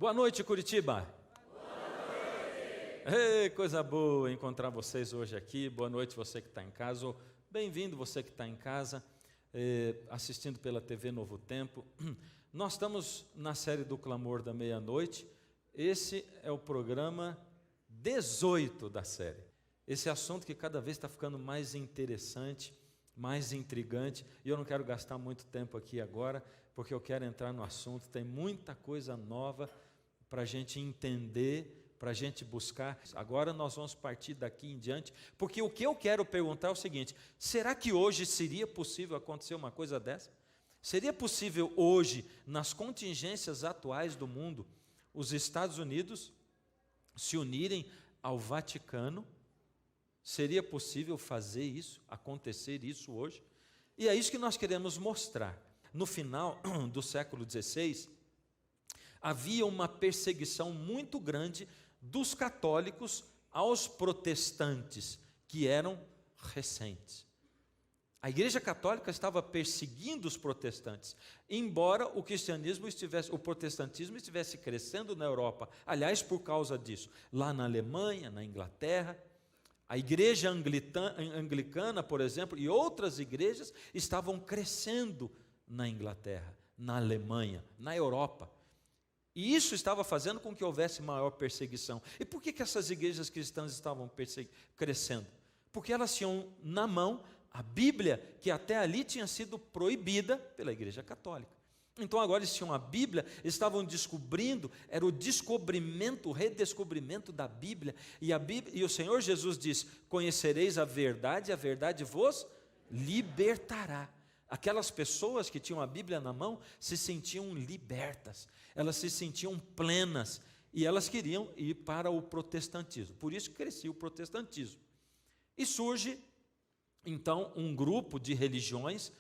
Boa noite, Curitiba. Boa noite. Ei, coisa boa encontrar vocês hoje aqui. Boa noite, você que está em casa. Bem-vindo, você que está em casa, assistindo pela TV Novo Tempo. Nós estamos na série do Clamor da Meia-Noite. Esse é o programa 18 da série. Esse assunto que cada vez está ficando mais interessante, mais intrigante, e eu não quero gastar muito tempo aqui agora, porque eu quero entrar no assunto. Tem muita coisa nova para a gente entender, para a gente buscar. Agora nós vamos partir daqui em diante, porque o que eu quero perguntar é o seguinte: será que hoje seria possível acontecer uma coisa dessa? Seria possível hoje, nas contingências atuais do mundo, os Estados Unidos se unirem ao Vaticano? Seria possível fazer isso, acontecer isso hoje? E é isso que nós queremos mostrar. No final do século XVI, havia uma perseguição muito grande dos católicos aos protestantes, que eram recentes. A Igreja Católica estava perseguindo os protestantes, embora o protestantismo estivesse crescendo na Europa. Aliás, por causa disso, lá na Alemanha, na Inglaterra, a igreja anglicana, por exemplo, e outras igrejas estavam crescendo na Inglaterra, na Alemanha, na Europa. E isso estava fazendo com que houvesse maior perseguição. E por que essas igrejas cristãs estavam crescendo? Porque elas tinham na mão a Bíblia, que até ali tinha sido proibida pela Igreja Católica. Então agora eles tinham a Bíblia, estavam descobrindo, era o descobrimento, o redescobrimento da Bíblia. E o Senhor Jesus diz: conhecereis a verdade vos libertará. Aquelas pessoas que tinham a Bíblia na mão se sentiam libertas, elas se sentiam plenas, e elas queriam ir para o protestantismo. Por isso crescia o protestantismo. E surge então um grupo de religiões,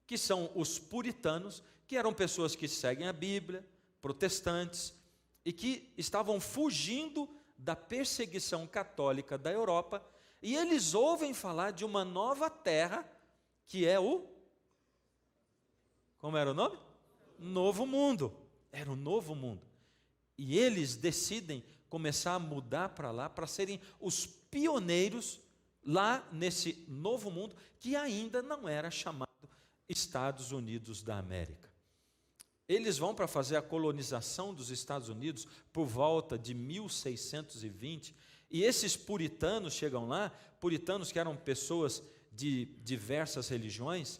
que são os puritanos, que eram pessoas que seguem a Bíblia, protestantes, e que estavam fugindo da perseguição católica da Europa, e eles ouvem falar de uma nova terra, que é como era o nome? Novo Mundo. Era o Novo Mundo. E eles decidem começar a mudar para lá, para serem os pioneiros lá nesse Novo Mundo, que ainda não era chamado Estados Unidos da América. Eles vão para fazer a colonização dos Estados Unidos por volta de 1620, e esses puritanos chegam lá, puritanos que eram pessoas de diversas religiões,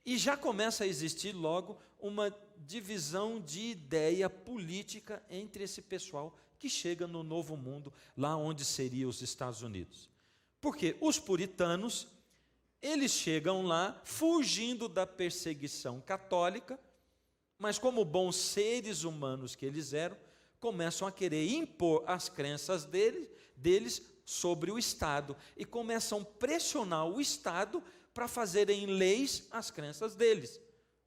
e já começa a existir logo uma divisão de ideia política entre esse pessoal que chega no Novo Mundo, lá onde seriam os Estados Unidos. Porque os puritanos, eles chegam lá fugindo da perseguição católica, mas como bons seres humanos que eles eram, começam a querer impor as crenças deles sobre o Estado, e começam a pressionar o Estado para fazerem leis as crenças deles.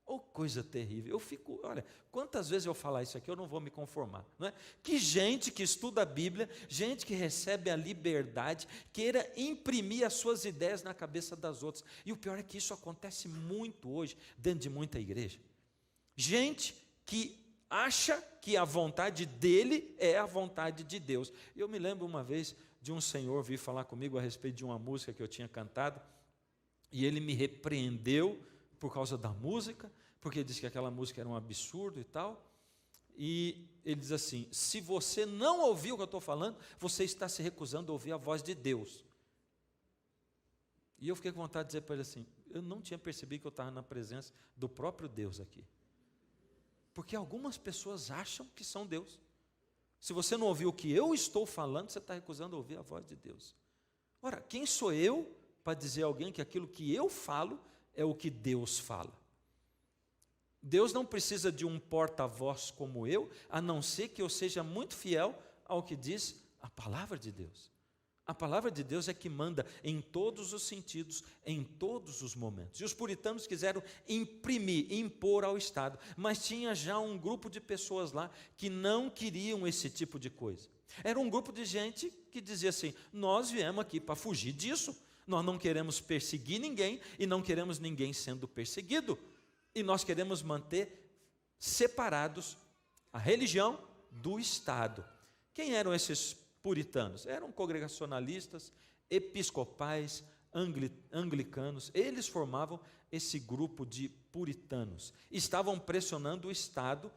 Oh, coisa terrível. Olha, quantas vezes eu falar isso aqui, eu não vou me conformar, não é? Que gente que estuda a Bíblia, gente que recebe a liberdade, queira imprimir as suas ideias na cabeça das outras. E o pior é que isso acontece muito hoje, dentro de muita igreja. Gente que acha que a vontade dele é a vontade de Deus. Eu me lembro uma vez de um senhor vir falar comigo a respeito de uma música que eu tinha cantado, e ele me repreendeu por causa da música, porque ele disse que aquela música era um absurdo e tal. E ele diz assim: se você não ouviu o que eu estou falando, você está se recusando a ouvir a voz de Deus. E eu fiquei com vontade de dizer para ele assim: eu não tinha percebido que eu estava na presença do próprio Deus aqui. Porque algumas pessoas acham que são Deus. Se você não ouviu o que eu estou falando, você está recusando a ouvir a voz de Deus. Ora, quem sou eu para dizer a alguém que aquilo que eu falo é o que Deus fala? Deus não precisa de um porta-voz como eu, a não ser que eu seja muito fiel ao que diz a palavra de Deus. A palavra de Deus é que manda em todos os sentidos, em todos os momentos. E os puritanos quiseram impor ao Estado, mas tinha já um grupo de pessoas lá que não queriam esse tipo de coisa. Era um grupo de gente que dizia assim: nós viemos aqui para fugir disso. Nós não queremos perseguir ninguém e não queremos ninguém sendo perseguido. E nós queremos manter separados a religião do Estado. Quem eram esses puritanos? Eram congregacionalistas, episcopais, anglicanos. Eles formavam esse grupo de puritanos. Estavam pressionando o Estado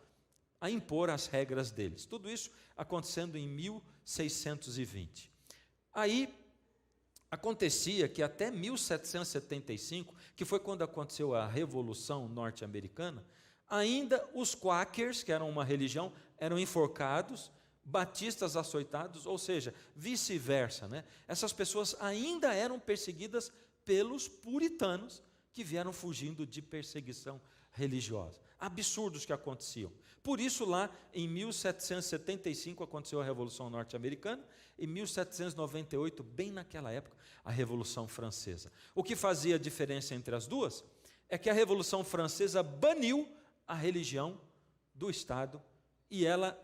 a impor as regras deles. Tudo isso acontecendo em 1620. Aí, acontecia que até 1775, que foi quando aconteceu a Revolução Norte-Americana, ainda os quakers, que eram uma religião, eram enforcados, batistas açoitados, ou seja, vice-versa, né? Essas pessoas ainda eram perseguidas pelos puritanos, que vieram fugindo de perseguição religiosa. Absurdos que aconteciam. Por isso, lá em 1775 aconteceu a Revolução Norte-Americana, em 1798, bem naquela época, a Revolução Francesa. O que fazia a diferença entre as duas é que a Revolução Francesa baniu a religião do Estado e ela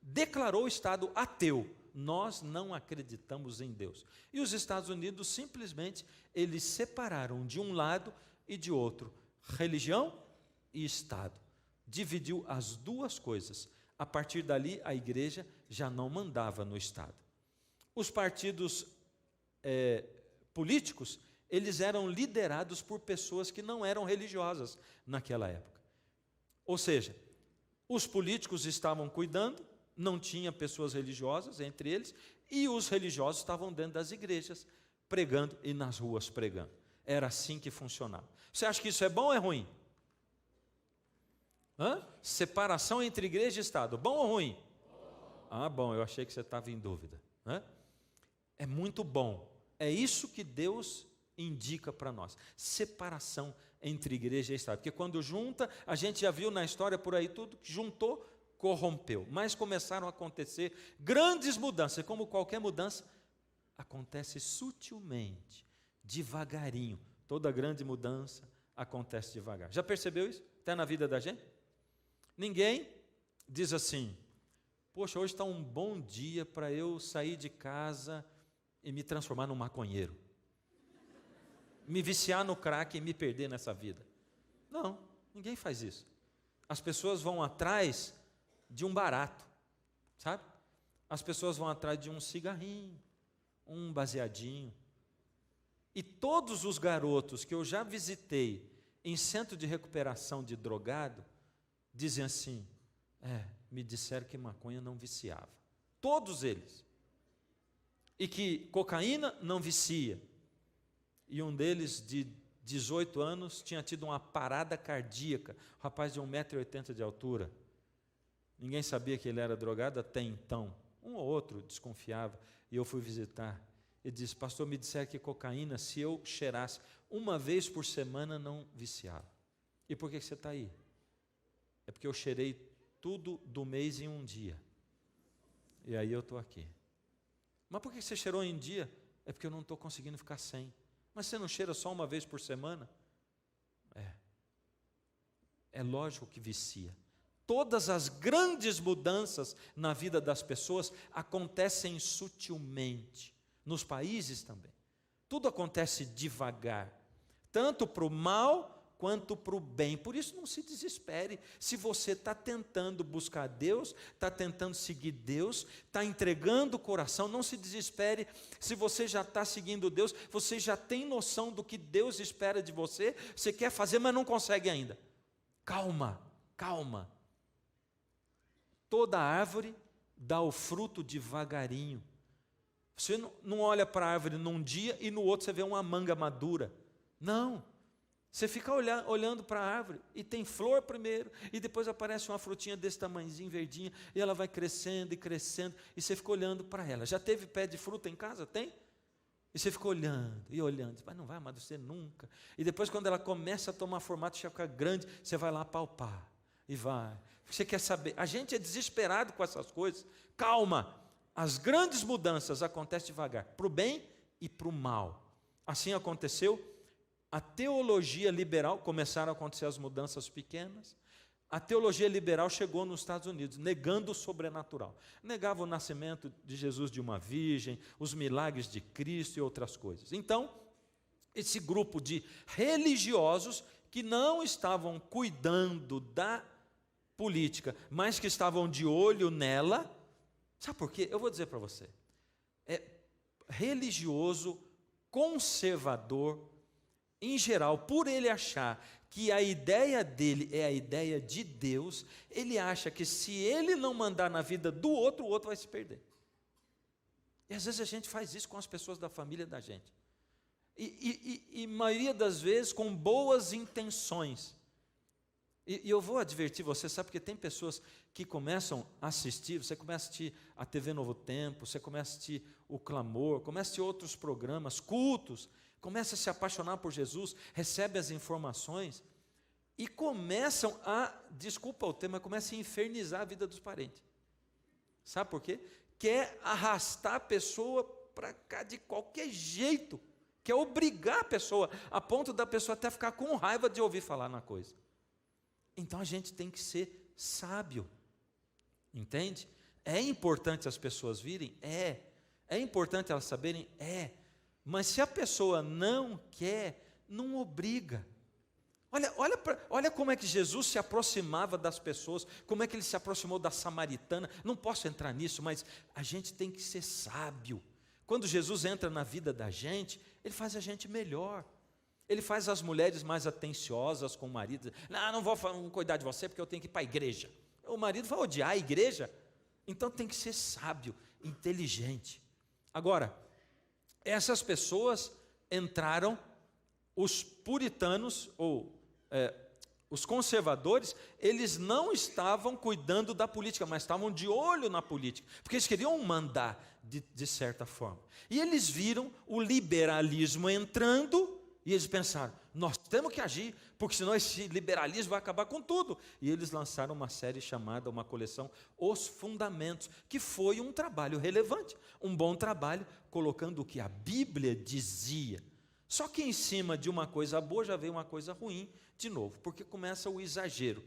declarou o Estado ateu. Nós não acreditamos em Deus. E os Estados Unidos simplesmente eles separaram de um lado e de outro, religião e Estado. Dividiu as duas coisas. A partir dali, a igreja já não mandava no Estado. Os partidos políticos, eles eram liderados por pessoas que não eram religiosas naquela época. Ou seja, os políticos estavam cuidando, não tinha pessoas religiosas entre eles, e os religiosos estavam dentro das igrejas, pregando e nas ruas pregando. Era assim que funcionava. Você acha que isso é bom ou é ruim? Separação entre igreja e Estado, bom ou ruim? Ah, bom, eu achei que você estava em dúvida. É muito bom. É isso que Deus indica para nós. Separação entre igreja e Estado. Porque quando junta, a gente já viu na história por aí tudo, que juntou, corrompeu. Mas começaram a acontecer grandes mudanças. Como qualquer mudança, acontece sutilmente, devagarinho. Toda grande mudança acontece devagar. Já percebeu isso? Até na vida da gente? Ninguém diz assim: poxa, hoje está um bom dia para eu sair de casa e me transformar num maconheiro, me viciar no crack e me perder nessa vida. Não, ninguém faz isso. As pessoas vão atrás de um barato, sabe? As pessoas vão atrás de um cigarrinho, um baseadinho. E todos os garotos que eu já visitei em centro de recuperação de drogado, dizem assim: me disseram que maconha não viciava. Todos eles. E que cocaína não vicia. E um deles, de 18 anos, tinha tido uma parada cardíaca. Um rapaz de 1,80 m de altura. Ninguém sabia que ele era drogado até então. Um ou outro desconfiava. E eu fui visitar. Ele disse: pastor, me disseram que cocaína, se eu cheirasse uma vez por semana, não viciava. E por que você está aí? É porque eu cheirei tudo do mês em um dia. E aí eu estou aqui. Mas por que você cheirou em um dia? É porque eu não estou conseguindo ficar sem. Mas você não cheira só uma vez por semana? É lógico que vicia. Todas as grandes mudanças na vida das pessoas acontecem sutilmente. Nos países também. Tudo acontece devagar. Tanto para o mal quanto para o bem. Por isso não se desespere. Se você está tentando buscar Deus, está tentando seguir Deus, está entregando o coração, não se desespere. Se você já está seguindo Deus, você já tem noção do que Deus espera de você, você quer fazer, mas não consegue ainda. Calma, calma. Toda árvore dá o fruto devagarinho. Você não olha para a árvore num dia e no outro você vê uma manga madura. Não. Você fica olhando para a árvore e tem flor primeiro, e depois aparece uma frutinha desse tamanhozinho, verdinha, e ela vai crescendo e crescendo, e você fica olhando para ela. Já teve pé de fruta em casa? Tem? E você fica olhando e olhando, mas não vai amadurecer nunca. E depois, quando ela começa a tomar formato, já fica grande, você vai lá palpar, e vai. Você quer saber? A gente é desesperado com essas coisas. Calma! As grandes mudanças acontecem devagar, para o bem e para o mal. Assim aconteceu. A teologia liberal, começaram a acontecer as mudanças pequenas. A teologia liberal chegou nos Estados Unidos, negando o sobrenatural. Negava o nascimento de Jesus de uma virgem, os milagres de Cristo e outras coisas. Então, esse grupo de religiosos que não estavam cuidando da política, mas que estavam de olho nela. Sabe por quê? Eu vou dizer para você. É religioso, conservador, em geral, por ele achar que a ideia dele é a ideia de Deus, ele acha que se ele não mandar na vida do outro, o outro vai se perder. E às vezes a gente faz isso com as pessoas da família da gente. E maioria das vezes com boas intenções. E eu vou advertir você, sabe, porque tem pessoas que começam a assistir, você começa a assistir a TV Novo Tempo, você começa a assistir o Clamor, começa a assistir outros programas, cultos, começa a se apaixonar por Jesus, recebe as informações e começam a, desculpa o tema, começam a infernizar a vida dos parentes. Sabe por quê? Quer arrastar a pessoa para cá de qualquer jeito, quer obrigar a pessoa, a ponto da pessoa até ficar com raiva de ouvir falar na coisa. Então a gente tem que ser sábio, entende? É importante as pessoas virem? É importante elas saberem? Mas se a pessoa não quer, não obriga. Olha como é que Jesus se aproximava das pessoas, como é que ele se aproximou da samaritana. Não posso entrar nisso, mas a gente tem que ser sábio. Quando Jesus entra na vida da gente, ele faz a gente melhor. Ele faz as mulheres mais atenciosas com o marido. Não vou cuidar de você porque eu tenho que ir para a igreja. O marido vai odiar a igreja. Então tem que ser sábio, inteligente. Agora, essas pessoas entraram, os puritanos, ou os conservadores, eles não estavam cuidando da política, mas estavam de olho na política, porque eles queriam mandar de certa forma. E eles viram o liberalismo entrando, e eles pensaram, nós temos que agir, porque senão esse liberalismo vai acabar com tudo. E eles lançaram uma série chamada, uma coleção, Os Fundamentos, que foi um trabalho relevante, um bom trabalho, colocando o que a Bíblia dizia. Só que em cima de uma coisa boa já veio uma coisa ruim de novo, porque começa o exagero.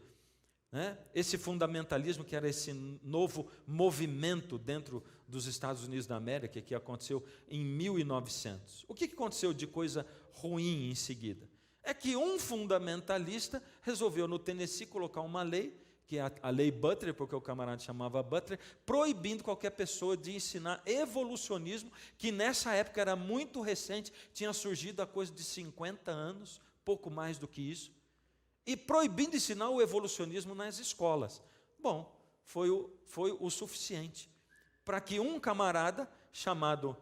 Esse fundamentalismo, que era esse novo movimento dentro dos Estados Unidos da América, que aconteceu em 1900. O que aconteceu de coisa ruim em seguida? É que um fundamentalista resolveu no Tennessee colocar uma lei, que é a lei Butler, porque o camarada chamava Butler, proibindo qualquer pessoa de ensinar evolucionismo, que nessa época era muito recente, tinha surgido há coisa de 50 anos, pouco mais do que isso, e proibindo ensinar o evolucionismo nas escolas. Bom, foi o suficiente para que um camarada chamado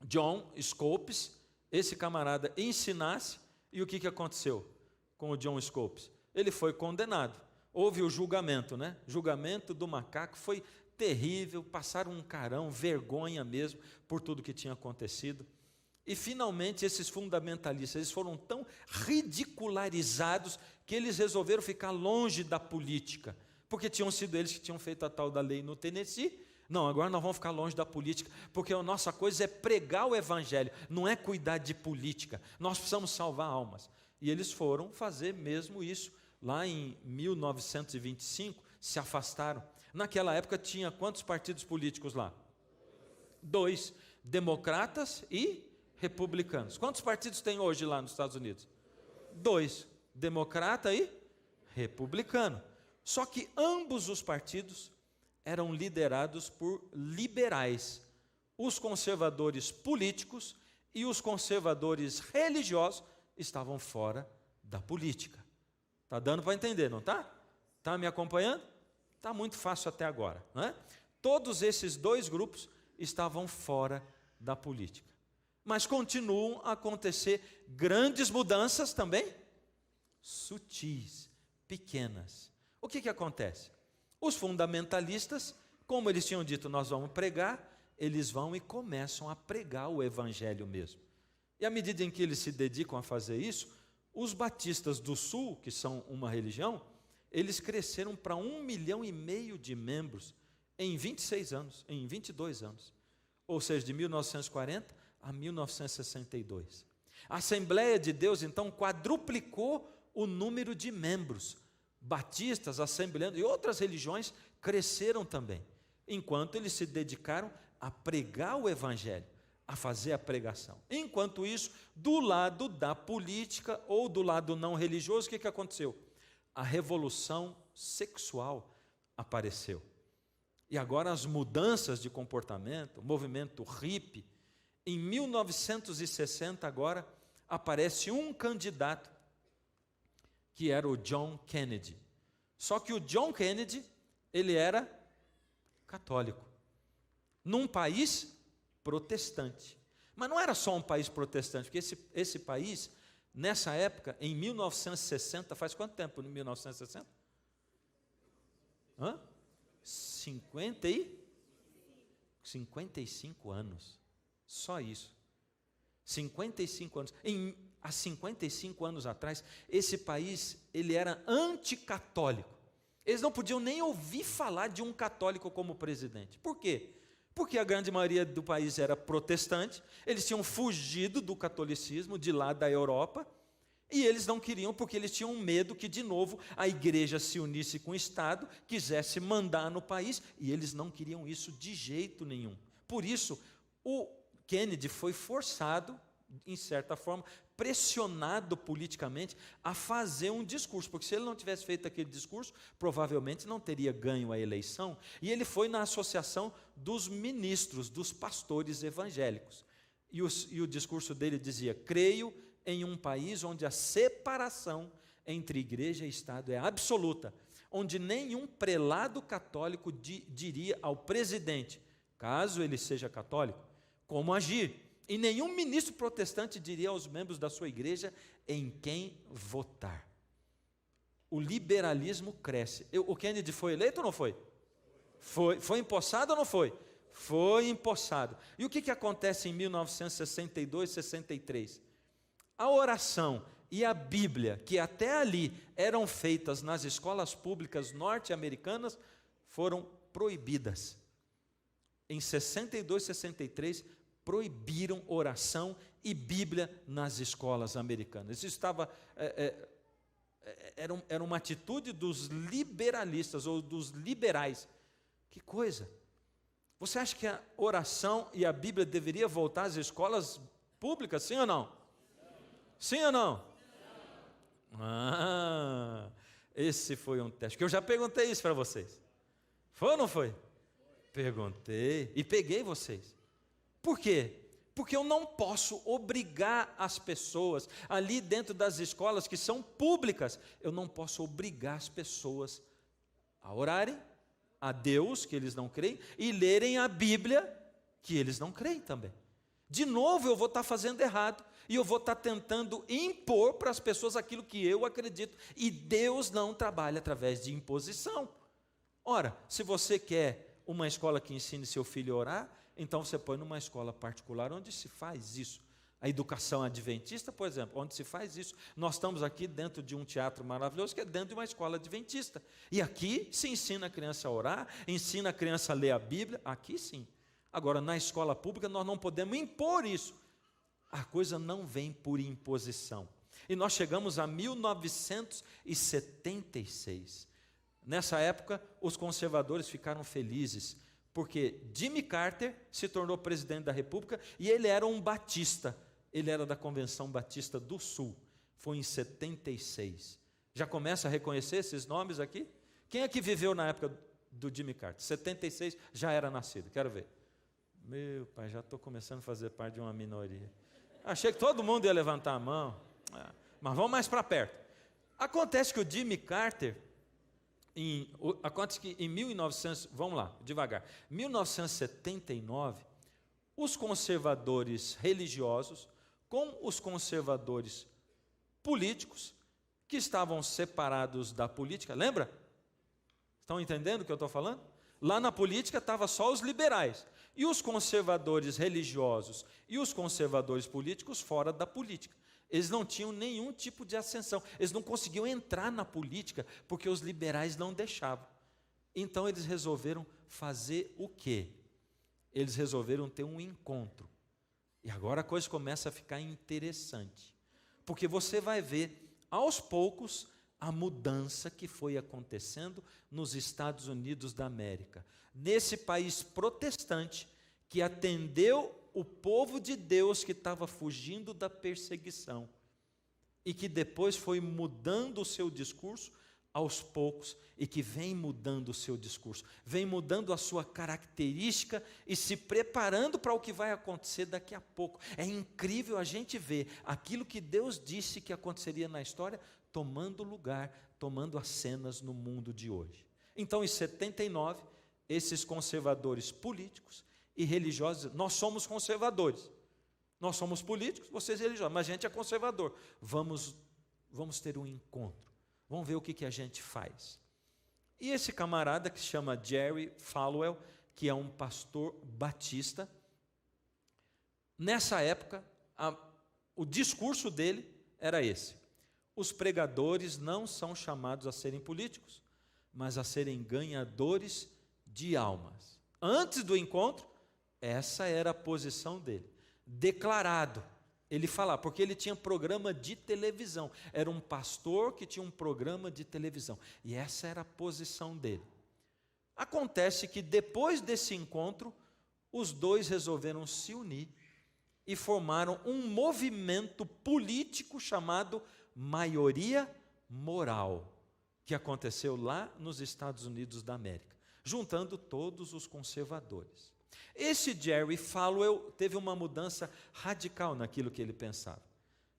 John Scopes, esse camarada ensinasse, e o que aconteceu com o John Scopes? Ele foi condenado. Houve o julgamento, Julgamento do macaco, foi terrível, passaram um carão, vergonha mesmo, por tudo que tinha acontecido. E finalmente esses fundamentalistas, eles foram tão ridicularizados que eles resolveram ficar longe da política, porque tinham sido eles que tinham feito a tal da lei no Tennessee. Não, agora nós vamos ficar longe da política, porque a nossa coisa é pregar o evangelho, não é cuidar de política, nós precisamos salvar almas. E eles foram fazer mesmo isso, lá em 1925, se afastaram. Naquela época tinha quantos partidos políticos lá? 2, democratas e republicanos. Quantos partidos tem hoje lá nos Estados Unidos? 2, democrata e republicano. Só que ambos os partidos eram liderados por liberais. Os conservadores políticos e os conservadores religiosos estavam fora da política. Está dando para entender, não está? Está me acompanhando? Está muito fácil até agora, não é? Todos esses dois grupos estavam fora da política. Mas continuam a acontecer grandes mudanças também, sutis, pequenas. O que acontece? Os fundamentalistas, como eles tinham dito, nós vamos pregar, eles vão e começam a pregar o evangelho mesmo. E à medida em que eles se dedicam a fazer isso, os batistas do sul, que são uma religião, eles cresceram para 1,5 milhão de membros em 26 anos, em 22 anos. Ou seja, de 1940 a 1962. A Assembleia de Deus, então, quadruplicou o número de membros. Batistas, assembleanos e outras religiões cresceram também, enquanto eles se dedicaram a pregar o evangelho, a fazer a pregação. Enquanto isso, do lado da política ou do lado não religioso, o que aconteceu? A revolução sexual apareceu. E agora as mudanças de comportamento, o movimento hippie. Em 1960 agora aparece um candidato, que era o John Kennedy. Só que o John Kennedy, ele era católico, num país protestante. Mas não era só um país protestante, porque esse país, nessa época, em 1960, faz quanto tempo em 1960? 55 anos. Só isso. 55 anos. Há 55 anos atrás, esse país, ele era anticatólico. Eles não podiam nem ouvir falar de um católico como presidente. Por quê? Porque a grande maioria do país era protestante, eles tinham fugido do catolicismo de lá da Europa, e eles não queriam, porque eles tinham medo que, de novo, a igreja se unisse com o Estado, quisesse mandar no país, e eles não queriam isso de jeito nenhum. Por isso, o Kennedy foi forçado, em certa forma, pressionado politicamente a fazer um discurso, porque se ele não tivesse feito aquele discurso, provavelmente não teria ganho a eleição, e ele foi na associação dos ministros, dos pastores evangélicos, e o discurso dele dizia: creio em um país onde a separação entre igreja e Estado é absoluta, onde nenhum prelado católico diria ao presidente, caso ele seja católico, como agir, e nenhum ministro protestante diria aos membros da sua igreja em quem votar. O liberalismo cresce. O Kennedy foi eleito ou não foi? Foi empossado ou não foi? Foi empossado. E o que acontece em 1962, 63? A oração e a Bíblia, que até ali eram feitas nas escolas públicas norte-americanas, foram proibidas. Em 62, 63, proibiram oração e Bíblia nas escolas americanas. Isso era uma atitude dos liberalistas ou dos liberais. Que coisa! Você acha que a oração e a Bíblia deveria voltar às escolas públicas, sim ou não? Sim ou não? Esse foi um teste, que eu já perguntei isso para vocês. Foi ou não foi? Perguntei e peguei vocês. Por quê? Porque eu não posso obrigar as pessoas ali dentro das escolas que são públicas, eu não posso obrigar as pessoas a orarem a Deus, que eles não creem, e lerem a Bíblia, que eles não creem também. De novo eu vou estar fazendo errado, e eu vou estar tentando impor para as pessoas aquilo que eu acredito, e Deus não trabalha através de imposição. Ora, se você quer uma escola que ensine seu filho a orar, então você põe numa escola particular onde se faz isso. A educação adventista, por exemplo, onde se faz isso. Nós estamos aqui dentro de um teatro maravilhoso, que é dentro de uma escola adventista. E aqui se ensina a criança a orar, ensina a criança a ler a Bíblia, aqui sim. Agora, na escola pública, nós não podemos impor isso. A coisa não vem por imposição. E nós chegamos a 1976. Nessa época, os conservadores ficaram felizes, porque Jimmy Carter se tornou presidente da República e ele era um batista. Ele era da Convenção Batista do Sul. Foi em 76. Já começa a reconhecer esses nomes aqui? Quem é que viveu na época do Jimmy Carter? 76, já era nascido. Quero ver. Meu pai, já estou começando a fazer parte de uma minoria. Achei que todo mundo ia levantar a mão. Mas vamos mais para perto. Acontece que o Jimmy Carter... Acontece que em 1979, os conservadores religiosos com os conservadores políticos, que estavam separados da política, lembra? Estão entendendo o que eu estou falando? Lá na política estava só os liberais, e os conservadores religiosos e os conservadores políticos fora da política. Eles não tinham nenhum tipo de ascensão, eles não conseguiam entrar na política, porque os liberais não deixavam. Então eles resolveram fazer o quê? Eles resolveram ter um encontro. E agora a coisa começa a ficar interessante, porque você vai ver, aos poucos, a mudança que foi acontecendo nos Estados Unidos da América. Nesse país protestante, que atendeu o povo de Deus que estava fugindo da perseguição e que depois foi mudando o seu discurso aos poucos e que vem mudando o seu discurso, vem mudando a sua característica e se preparando para o que vai acontecer daqui a pouco. É incrível a gente ver aquilo que Deus disse que aconteceria na história tomando lugar, tomando as cenas no mundo de hoje. Então, em 79, esses conservadores políticos e religiosos, nós somos conservadores, nós somos políticos, vocês religiosos, mas a gente é conservador. Vamos ter um encontro, vamos ver o que a gente faz. E esse camarada que se chama Jerry Falwell, que é um pastor batista, nessa época, o discurso dele era esse: os pregadores não são chamados a serem políticos, mas a serem ganhadores de almas. Antes do encontro, essa era a posição dele, declarado. Ele falava, porque ele tinha programa de televisão, era um pastor que tinha um programa de televisão, e essa era a posição dele. Acontece que depois desse encontro, os dois resolveram se unir e formaram um movimento político chamado Maioria Moral, que aconteceu lá nos Estados Unidos da América, juntando todos os conservadores. Esse Jerry Falwell teve uma mudança radical naquilo que ele pensava,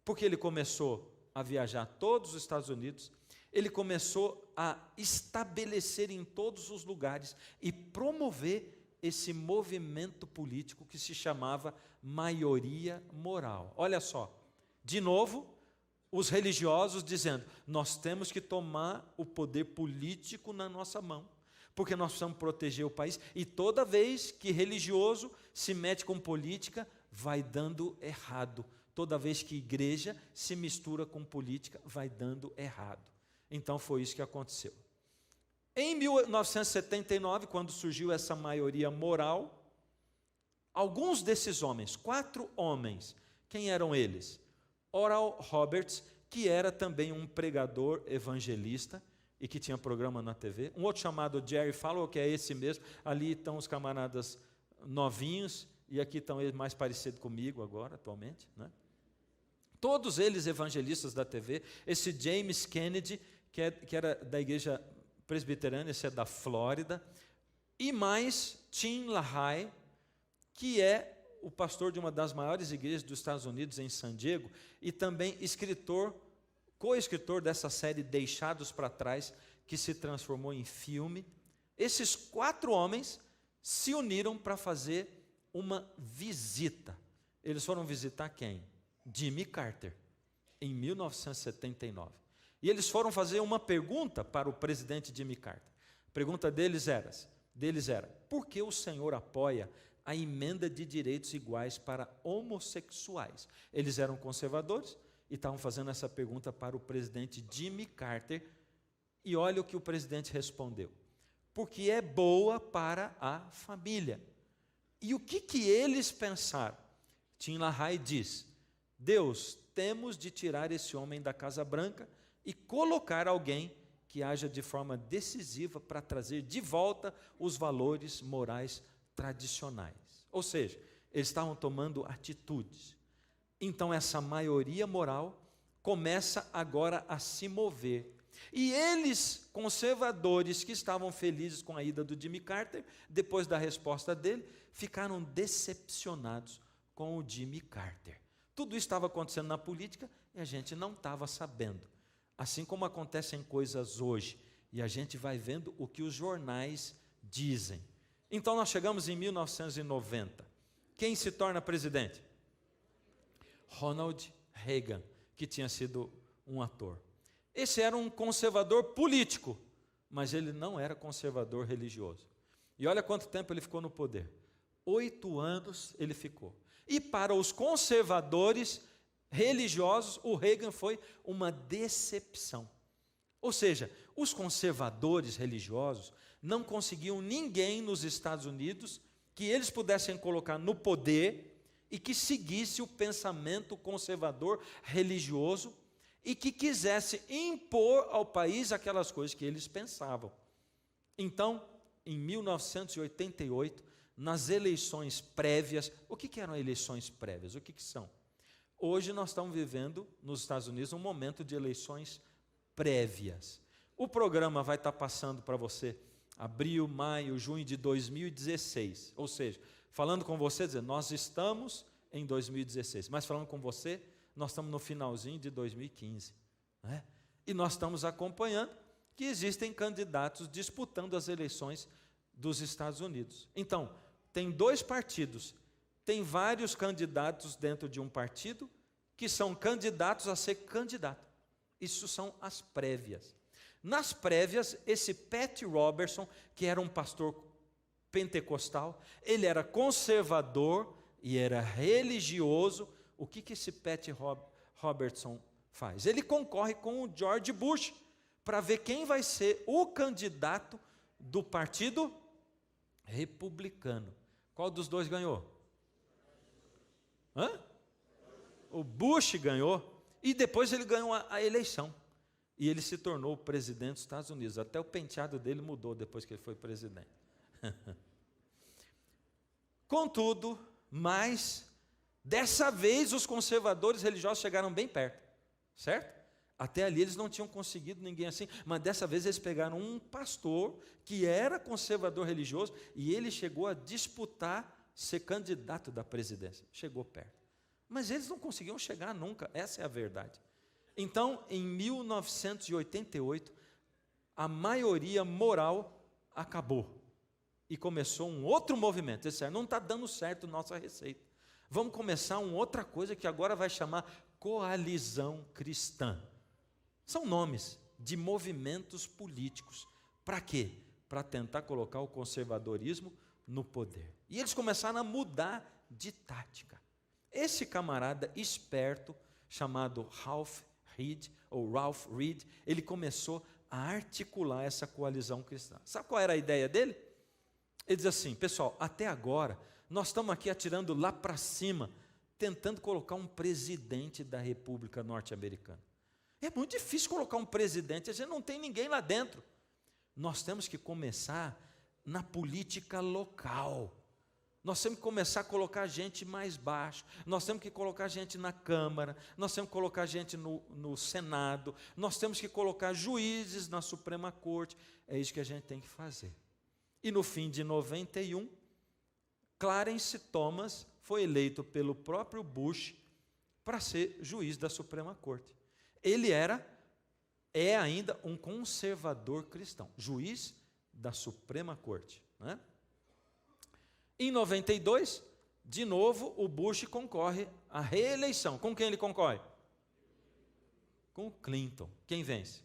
porque ele começou a viajar todos os Estados Unidos, ele começou a estabelecer em todos os lugares e promover esse movimento político que se chamava Maioria Moral. Olha só, de novo, os religiosos dizendo, nós temos que tomar o poder político na nossa mão, porque nós precisamos proteger o país, e toda vez que religioso se mete com política, vai dando errado. Toda vez que igreja se mistura com política, vai dando errado. Então foi isso que aconteceu. Em 1979, quando surgiu essa maioria moral, alguns desses homens, 4 homens, quem eram eles? Oral Roberts, que era também um pregador evangelista, e que tinha programa na TV, um outro chamado Jerry Falwell, que é esse mesmo, ali estão os camaradas novinhos, e aqui estão eles mais parecidos comigo agora, atualmente, né? Todos eles evangelistas da TV, esse James Kennedy, que era da igreja presbiteriana, esse é da Flórida, e mais Tim LaHaye, que é o pastor de uma das maiores igrejas dos Estados Unidos, em San Diego, e também co-escritor dessa série Deixados para Trás, que se transformou em filme. Esses 4 homens se uniram para fazer uma visita. Eles foram visitar quem? Jimmy Carter, em 1979. E eles foram fazer uma pergunta para o presidente Jimmy Carter. A pergunta deles era, por que o senhor apoia a emenda de direitos iguais para homossexuais? Eles eram conservadores e estavam fazendo essa pergunta para o presidente Jimmy Carter, e olha o que o presidente respondeu: porque é boa para a família. E o que eles pensaram? Tim LaHaye diz, Deus, temos de tirar esse homem da Casa Branca e colocar alguém que haja de forma decisiva para trazer de volta os valores morais tradicionais. Ou seja, eles estavam tomando atitudes. Então essa maioria moral começa agora a se mover. E eles, conservadores, que estavam felizes com a ida do Jimmy Carter, depois da resposta dele, ficaram decepcionados com o Jimmy Carter. Tudo isso estava acontecendo na política e a gente não estava sabendo. Assim como acontecem coisas hoje, e a gente vai vendo o que os jornais dizem. Então nós chegamos em 1990. Quem se torna presidente? Ronald Reagan, que tinha sido um ator. Esse era um conservador político, mas ele não era conservador religioso. E olha quanto tempo ele ficou no poder. 8 anos ele ficou. E para os conservadores religiosos, o Reagan foi uma decepção. Ou seja, os conservadores religiosos não conseguiam ninguém nos Estados Unidos que eles pudessem colocar no poder e que seguisse o pensamento conservador religioso e que quisesse impor ao país aquelas coisas que eles pensavam. Então, em 1988, nas eleições prévias, o que eram eleições prévias? O que são? Hoje nós estamos vivendo, nos Estados Unidos, um momento de eleições prévias. O programa vai estar passando para você abril, maio, junho de 2016. Ou seja, falando com você, dizendo, nós estamos em 2016. Mas falando com você, nós estamos no finalzinho de 2015. Né? E nós estamos acompanhando que existem candidatos disputando as eleições dos Estados Unidos. Então, tem 2 partidos, tem vários candidatos dentro de um partido que são candidatos a ser candidato. Isso são as prévias. Nas prévias, esse Pat Robertson, que era um pastor pentecostal, ele era conservador e era religioso. O que esse Pat Robertson faz? Ele concorre com o George Bush para ver quem vai ser o candidato do partido republicano. Qual dos dois ganhou? O Bush ganhou, e depois ele ganhou a eleição. E ele se tornou o presidente dos Estados Unidos. Até o penteado dele mudou depois que ele foi presidente. Contudo, mas, dessa vez os conservadores religiosos chegaram bem perto, certo? Até ali eles não tinham conseguido ninguém assim, mas dessa vez eles pegaram um pastor que era conservador religioso e ele chegou a disputar ser candidato da presidência. Chegou perto. Mas eles não conseguiam chegar nunca, essa é a verdade. Então, em 1988, a maioria moral acabou e começou um outro movimento. Eles disseram, não está dando certo nossa receita. Vamos começar uma outra coisa que agora vai chamar coalizão cristã. São nomes de movimentos políticos. Para quê? Para tentar colocar o conservadorismo no poder. E eles começaram a mudar de tática. Esse camarada esperto, chamado Ralph Reed, ele começou a articular essa coalizão cristã. Sabe qual era a ideia dele? Ele diz assim, pessoal, até agora, nós estamos aqui atirando lá para cima, tentando colocar um presidente da República Norte-Americana. É muito difícil colocar um presidente, a gente não tem ninguém lá dentro. Nós temos que começar na política local. Nós temos que começar a colocar gente mais baixo, nós temos que colocar gente na Câmara, nós temos que colocar gente no Senado, nós temos que colocar juízes na Suprema Corte, é isso que a gente tem que fazer. E no fim de 91, Clarence Thomas foi eleito pelo próprio Bush para ser juiz da Suprema Corte. Ele é ainda um conservador cristão, juiz da Suprema Corte, né? Em 92, de novo, o Bush concorre à reeleição. Com quem ele concorre? Com o Clinton. Quem vence?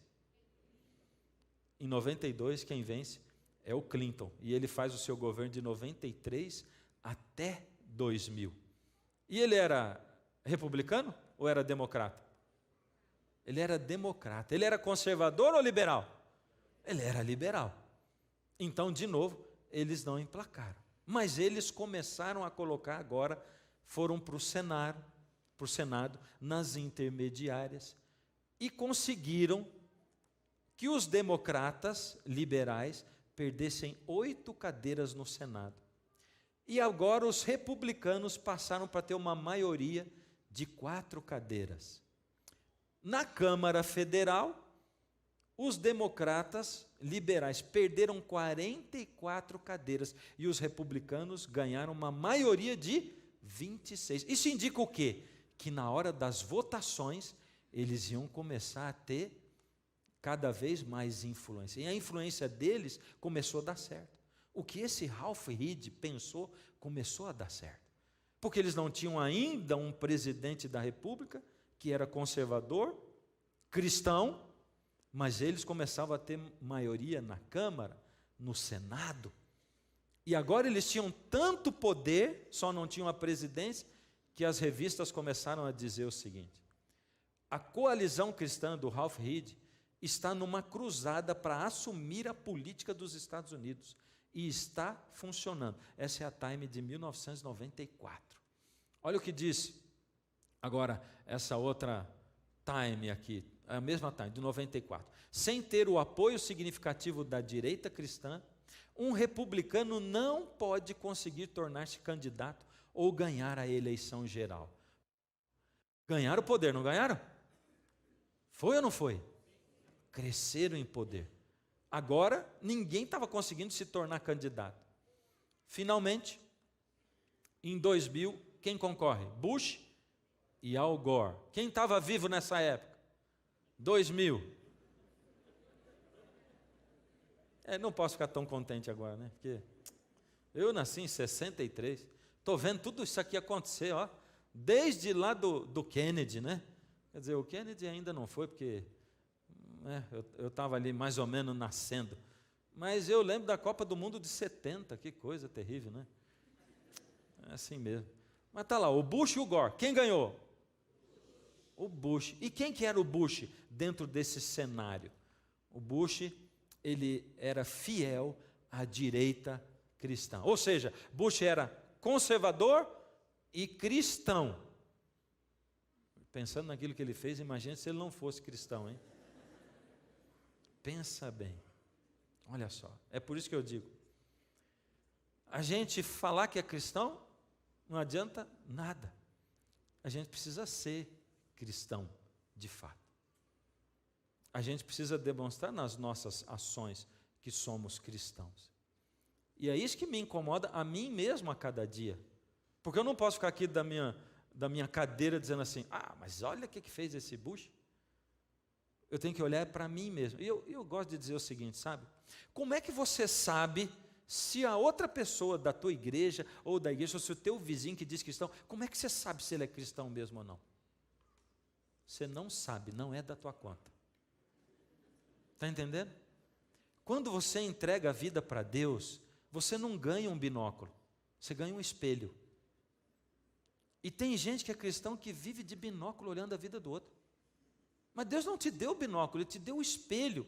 Em 92, quem vence é o Clinton. E ele faz o seu governo de 93 até 2000. E ele era republicano ou era democrata? Ele era democrata. Ele era conservador ou liberal? Ele era liberal. Então, de novo, eles não emplacaram. Mas eles começaram a colocar agora, foram para o Senado, nas intermediárias, e conseguiram que os democratas liberais perdessem 8 cadeiras no Senado. E agora os republicanos passaram para ter uma maioria de 4 cadeiras. Na Câmara Federal, os democratas liberais perderam 44 cadeiras e os republicanos ganharam uma maioria de 26. Isso indica o quê? Que na hora das votações eles iam começar a ter cada vez mais influência. E a influência deles começou a dar certo. O que esse Ralph Reed pensou começou a dar certo. Porque eles não tinham ainda um presidente da República que era conservador, cristão, mas eles começavam a ter maioria na Câmara, no Senado. E agora eles tinham tanto poder, só não tinham a presidência, que as revistas começaram a dizer o seguinte: a coalizão cristã do Ralph Reed está numa cruzada para assumir a política dos Estados Unidos. E está funcionando. Essa é a Time de 1994. Olha o que diz agora essa outra Time aqui, a mesma Time, de 94. Sem ter o apoio significativo da direita cristã, um republicano não pode conseguir tornar-se candidato ou ganhar a eleição geral. Ganharam o poder, não ganharam? Foi ou não foi? cresceram em poder. Agora, ninguém estava conseguindo se tornar candidato. Finalmente, em 2000, quem concorre? Bush e Al Gore. Quem estava vivo nessa época? 2000. Não posso ficar tão contente agora, né? Porque eu nasci em 63. Estou vendo tudo isso aqui acontecer, ó, desde lá do Kennedy, né? Quer dizer, o Kennedy ainda não foi, porque eu estava ali mais ou menos nascendo. Mas eu lembro da Copa do Mundo de 70, que coisa terrível, né? É assim mesmo. Mas está lá, o Bush e o Gore. Quem ganhou? O Bush. E quem que era o Bush dentro desse cenário? O Bush, ele era fiel à direita cristã. Ou seja, Bush era conservador e cristão. Pensando naquilo que ele fez, imagine se ele não fosse cristão, hein? Pensa bem. Olha só, é por isso que eu digo, a gente falar que é cristão, não adianta nada. A gente precisa ser cristão, de fato. A gente precisa demonstrar nas nossas ações que somos cristãos. E é isso que me incomoda a mim mesmo a cada dia. Porque eu não posso ficar aqui da minha cadeira dizendo assim, mas olha o que fez esse Bush. Eu tenho que olhar para mim mesmo. E eu gosto de dizer o seguinte, sabe? Como é que você sabe se a outra pessoa da tua igreja, ou da igreja, ou se o teu vizinho que diz cristão, como é que você sabe se ele é cristão mesmo ou não? Você não sabe, não é da tua conta. Está entendendo? Quando você entrega a vida para Deus, você não ganha um binóculo, você ganha um espelho. E tem gente que é cristão que vive de binóculo olhando a vida do outro. Mas Deus não te deu o binóculo, Ele te deu o espelho.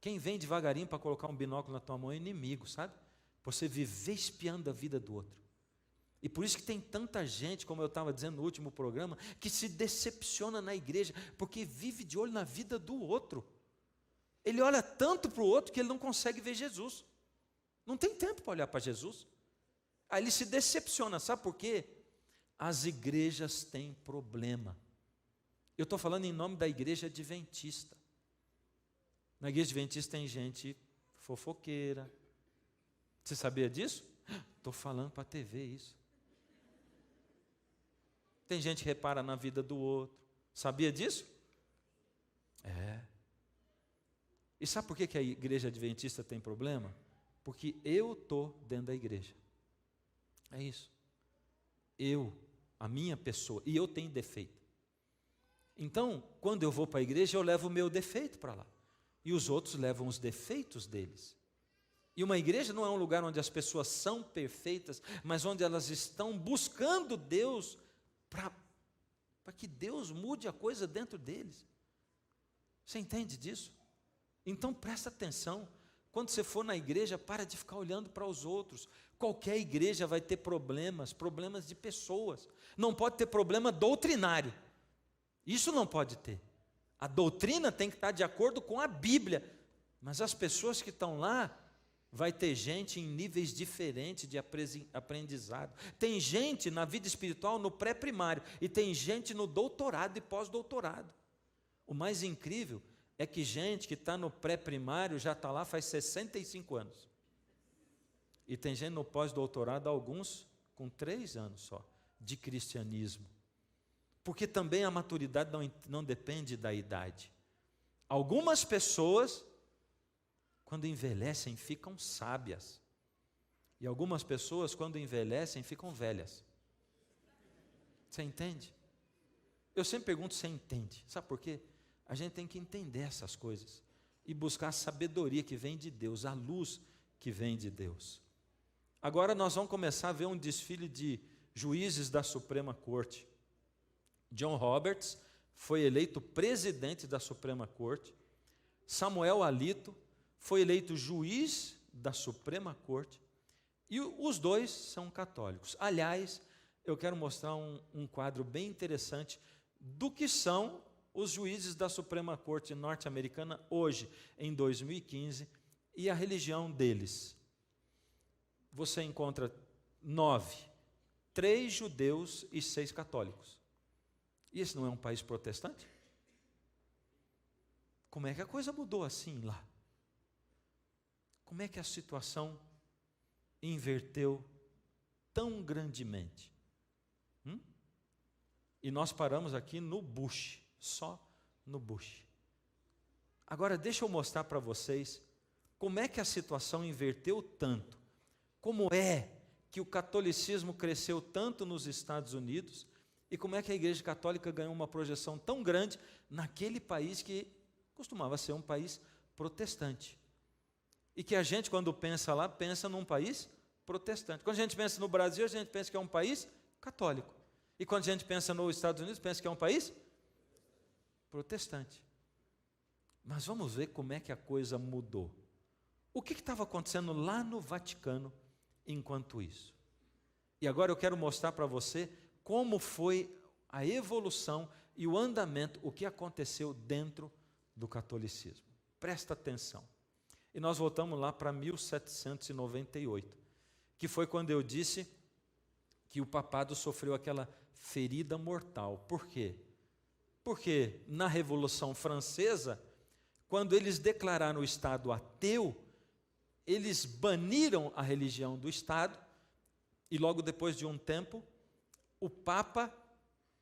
Quem vem devagarinho para colocar um binóculo na tua mão é inimigo, sabe? Você viver espiando a vida do outro. E por isso que tem tanta gente, como eu estava dizendo no último programa, que se decepciona na igreja, porque vive de olho na vida do outro. Ele olha tanto para o outro que ele não consegue ver Jesus. Não tem tempo para olhar para Jesus. Aí ele se decepciona, sabe por quê? As igrejas têm problema. Eu estou falando em nome da igreja adventista. Na igreja adventista tem gente fofoqueira. Você sabia disso? Estou falando para a TV isso. Tem gente que repara na vida do outro. Sabia disso? E sabe por que a igreja adventista tem problema? Porque eu estou dentro da igreja. É isso. A minha pessoa, e eu tenho defeito. Então, quando eu vou para a igreja, eu levo o meu defeito para lá. E os outros levam os defeitos deles. E uma igreja não é um lugar onde as pessoas são perfeitas, mas onde elas estão buscando Deus para que Deus mude a coisa dentro deles. Você entende disso? Então presta atenção. Quando você for na igreja, para de ficar olhando para os outros. Qualquer igreja vai ter problemas de pessoas. Não pode ter problema doutrinário. Isso não pode ter. A doutrina tem que estar de acordo com a Bíblia. Mas as pessoas que estão lá, vai ter gente em níveis diferentes de aprendizado. Tem gente na vida espiritual no pré-primário e tem gente no doutorado e pós-doutorado. O mais incrível é que gente que está no pré-primário já está lá faz 65 anos. E tem gente no pós-doutorado, alguns com 3 anos só, de cristianismo. Porque também a maturidade não depende da idade. Algumas pessoas, quando envelhecem, ficam sábias. E algumas pessoas, quando envelhecem, ficam velhas. Você entende? Eu sempre pergunto se você entende. Sabe por quê? A gente tem que entender essas coisas e buscar a sabedoria que vem de Deus, a luz que vem de Deus. Agora nós vamos começar a ver um desfile de juízes da Suprema Corte. John Roberts foi eleito presidente da Suprema Corte. Samuel Alito foi eleito juiz da Suprema Corte. E os dois são católicos. Aliás, eu quero mostrar um quadro bem interessante do que são os juízes da Suprema Corte norte-americana hoje, em 2015, e a religião deles. Você encontra 9, 3 judeus e 6 católicos. E esse não é um país protestante? como é que a coisa mudou assim lá? Como é que a situação inverteu tão grandemente? E nós paramos aqui no Bush, só no Bush. Agora deixa eu mostrar para vocês como é que a situação inverteu tanto. Como é que o catolicismo cresceu tanto nos Estados Unidos e como é que a Igreja Católica ganhou uma projeção tão grande naquele país que costumava ser um país protestante. E que a gente, quando pensa lá, pensa num país protestante. Quando a gente pensa no Brasil, a gente pensa que é um país católico. E quando a gente pensa nos Estados Unidos, pensa que é um país protestante. Mas vamos ver como é que a coisa mudou. O que estava acontecendo lá no Vaticano enquanto isso? E agora eu quero mostrar para você como foi a evolução e o andamento, o que aconteceu dentro do catolicismo. Presta atenção. E nós voltamos lá para 1798, que foi quando eu disse que o papado sofreu aquela ferida mortal. Por quê? Porque na Revolução Francesa, quando eles declararam o Estado ateu, eles baniram a religião do Estado, e logo depois de um tempo, o Papa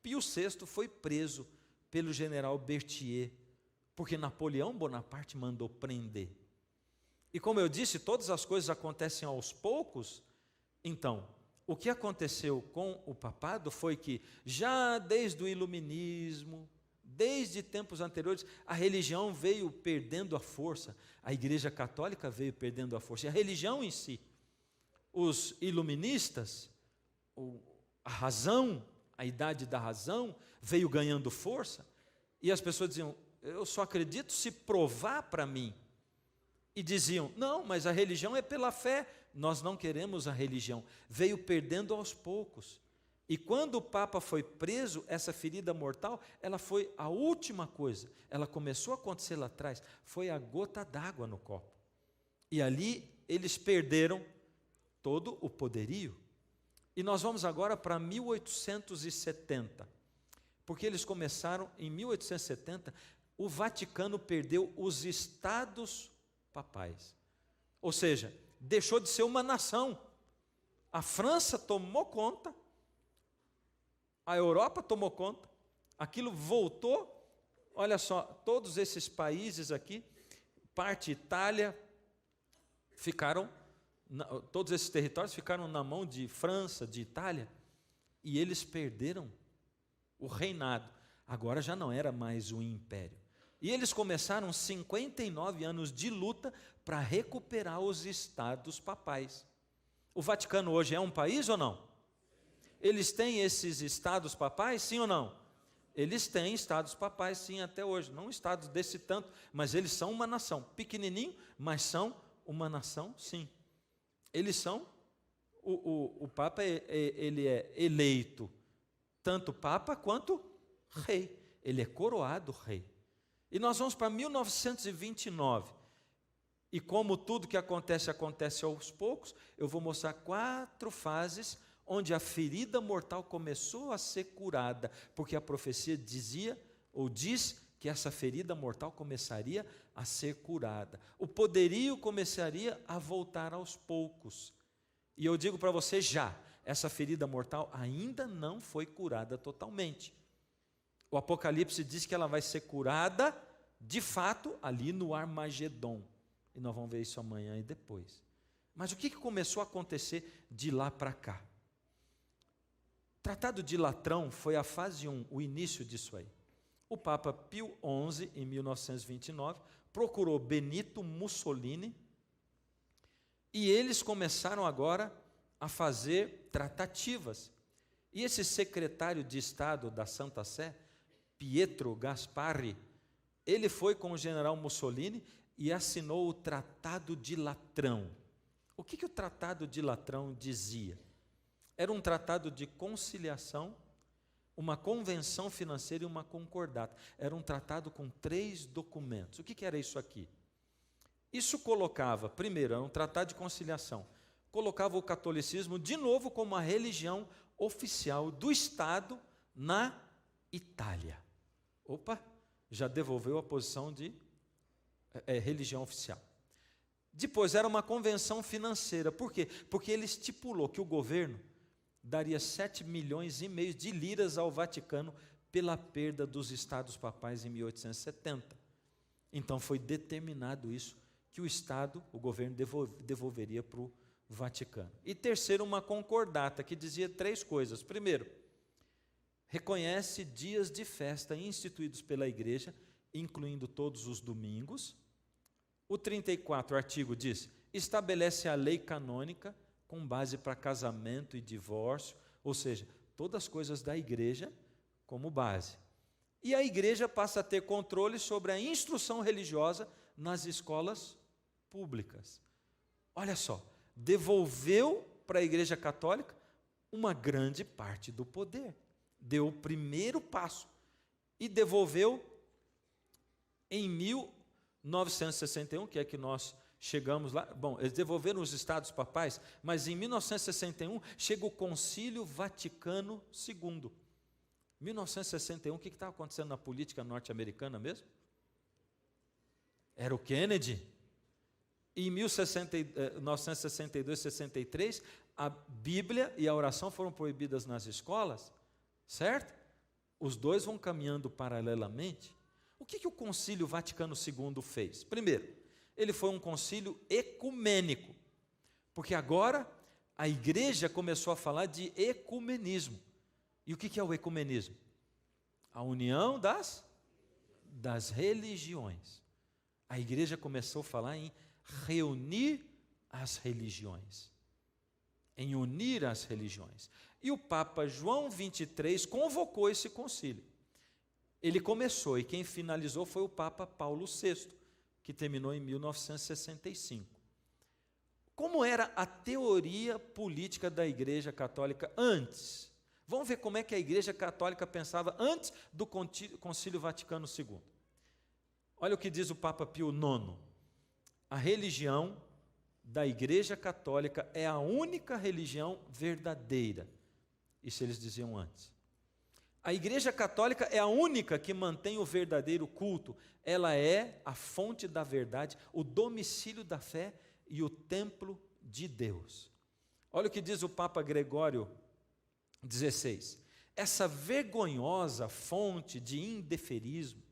Pio VI foi preso pelo general Berthier, porque Napoleão Bonaparte mandou prender. E como eu disse, todas as coisas acontecem aos poucos. Então, o que aconteceu com o papado foi que, já desde o iluminismo, desde tempos anteriores, a religião veio perdendo a força, a Igreja Católica veio perdendo a força, e a religião em si. Os iluministas, a razão, a idade da razão, veio ganhando força, e as pessoas diziam, eu só acredito se provar para mim. E diziam, não, mas a religião é pela fé, nós não queremos a religião. Veio perdendo aos poucos. E quando o Papa foi preso, essa ferida mortal, ela foi a última coisa. Ela começou a acontecer lá atrás, foi a gota d'água no copo. E ali eles perderam todo o poderio. E nós vamos agora para 1870, porque eles começaram, em 1870, o Vaticano perdeu os estados papais. Ou seja, deixou de ser uma nação. A França tomou conta, a Europa tomou conta, aquilo voltou, olha só, todos esses países aqui, parte Itália, todos esses territórios ficaram na mão de França, de Itália, e eles perderam o reinado. Agora já não era mais um império. E eles começaram 59 anos de luta para recuperar os estados papais. O Vaticano hoje é um país ou não? Eles têm esses estados papais, sim ou não? Eles têm estados papais, sim, até hoje. Não estados desse tanto, mas eles são uma nação. Pequenininho, mas são uma nação, sim. Eles são, o Papa, ele é eleito, tanto Papa quanto rei. Ele é coroado rei. E nós vamos para 1929. E como tudo que acontece aos poucos, eu vou mostrar 4 fases onde a ferida mortal começou a ser curada, porque a profecia dizia, ou diz, que essa ferida mortal começaria a ser curada. O poderio começaria a voltar aos poucos. E eu digo para você já, essa ferida mortal ainda não foi curada totalmente. O Apocalipse diz que ela vai ser curada, de fato, ali no Armagedon. E nós vamos ver isso amanhã e depois. Mas o que começou a acontecer de lá para cá? O Tratado de Latrão foi a fase 1, o início disso aí. O Papa Pio XI, em 1929, procurou Benito Mussolini e eles começaram agora a fazer tratativas. E esse secretário de Estado da Santa Sé, Pietro Gasparri, ele foi com o general Mussolini e assinou o Tratado de Latrão. O que o Tratado de Latrão dizia? Era um tratado de conciliação, uma convenção financeira e uma concordata. Era um tratado com 3 documentos. O que era isso aqui? Isso colocava, primeiro, era um tratado de conciliação, colocava o catolicismo de novo como a religião oficial do Estado na Itália. Opa, já devolveu a posição de religião oficial. Depois era uma convenção financeira. Por quê? Porque ele estipulou que o governo daria 7,5 milhões de liras ao Vaticano pela perda dos estados papais em 1870. Então foi determinado isso, que o governo devolveria para o Vaticano. E terceiro, uma concordata que dizia 3 coisas. Primeiro, reconhece dias de festa instituídos pela igreja, incluindo todos os domingos. O 34 artigo diz: estabelece a lei canônica com base para casamento e divórcio, ou seja, todas as coisas da igreja como base. E a igreja passa a ter controle sobre a instrução religiosa nas escolas públicas. Olha só, devolveu para a igreja católica uma grande parte do poder. Deu o primeiro passo e devolveu em 1961, que é que nós chegamos lá. Bom, eles devolveram os estados papais, mas em 1961 chega o Concílio Vaticano II. 1961, o que estava acontecendo na política norte-americana mesmo? Era o Kennedy. Em 1962, 63, a Bíblia e a oração foram proibidas nas escolas, certo? Os dois vão caminhando paralelamente. O que o Concílio Vaticano II fez? Primeiro, ele foi um concílio ecumênico, porque agora a igreja começou a falar de ecumenismo. E o que é o ecumenismo? A união das religiões. A igreja começou a falar em reunir as religiões, em unir as religiões. E o Papa João XXIII convocou esse concílio. Ele começou e quem finalizou foi o Papa Paulo VI, que terminou em 1965. Como era a teoria política da Igreja Católica antes? Vamos ver como é que a Igreja Católica pensava antes do Concílio Vaticano II. Olha o que diz o Papa Pio IX. A religião da Igreja Católica é a única religião verdadeira. Isso eles diziam antes. A Igreja Católica é a única que mantém o verdadeiro culto. Ela é a fonte da verdade, o domicílio da fé e o templo de Deus. Olha o que diz o Papa Gregório XVI. Essa vergonhosa fonte de indeferismo,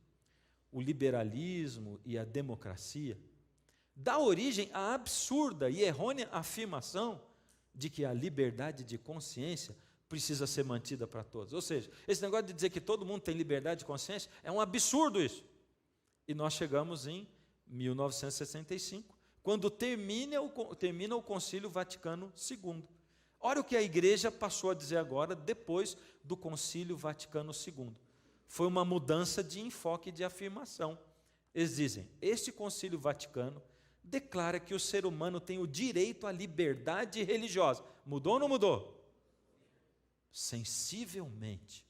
o liberalismo e a democracia, dá origem à absurda e errônea afirmação de que a liberdade de consciência precisa ser mantida para todos. Ou seja, esse negócio de dizer que todo mundo tem liberdade de consciência é um absurdo isso. E nós chegamos em 1965, quando termina o Concílio Vaticano II. Olha o que a igreja passou a dizer agora, depois do Concílio Vaticano II. Foi uma mudança de enfoque de afirmação. Eles dizem, este Concílio Vaticano declara que o ser humano tem o direito à liberdade religiosa. Mudou ou não mudou? Sensivelmente.